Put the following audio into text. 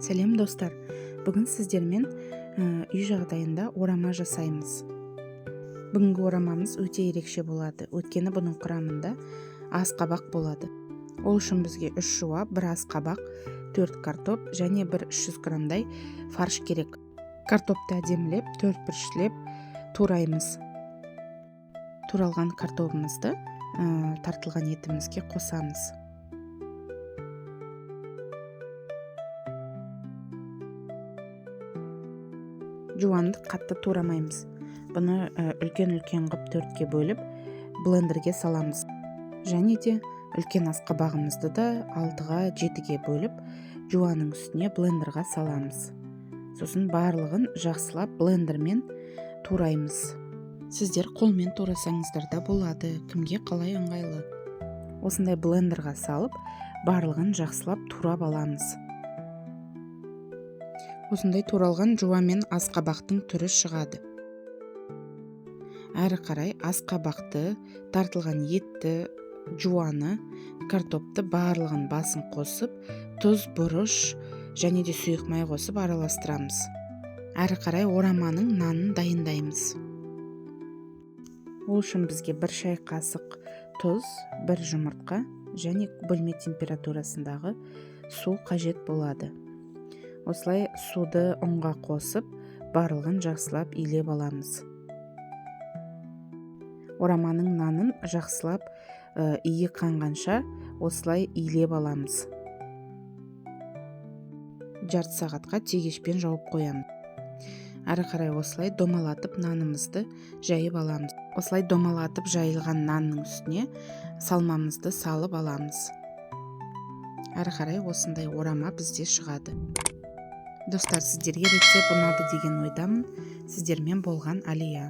Сәлем достар, бүгін сіздермен үй жағдайында орама жасаймыз. Бүгінгі орамамыз өте ерекше болады, өйткені бұның құрамында ас қабақ болады. Ол үшін бізге 3 жуа, 1 ас қабақ, 4 картоп және 300 грамдай фарш керек. Картопты әдемілеп, 4-1-леп тураймыз. Туралған картопымызды тартылған етімізге қосамыз. Жуанды қатты турамаймыз. Бұны үлкен-үлкен қып 4-ке бөліп, блендерге саламыз. Және де үлкен ас қабағымызды да 6-ға 7-ге бөліп, жуаның үстіне блендерға саламыз. Сосын барлығын жақсылап блендермен тураймыз. Сіздер қолмен турасаңыздар да болады, кімге қалай ыңғайлы. Осындай блендерға салып, барлығын жақсылап турап аламыз. Осындай туралған жуамен ас қабақтың түрі шығады. Әрі қарай ас қабақты, тартылған етті, жуаны, картопты барлығын басын қосып, тұз, бұрыш және де сұйық май қосып араластырамыз. Әрі қарай ораманың нанын дайындаймыз. Ол үшін бізге 1 шай қасық тұз, 1 жұмыртқа және бөлме температурасындағы су қажет болады. Осылай суды ұнға қосып, барлығын жақсылап илеп аламыз. Ораманың нанын жақсылап иі қанғанша осылай илеп аламыз. Жарты сағатқа тегешпен жауып қоямыз. Әрі қарай осылай домалатып нанымызды жайып аламыз. Осылай домалатып жайылған нанның үстіне салмамызды салып аламыз. Әрі қарай осындай орама бізде шығады. Достар, сіздерге рецепт ұнады деген ойдамын. Сіздермен болған Алия.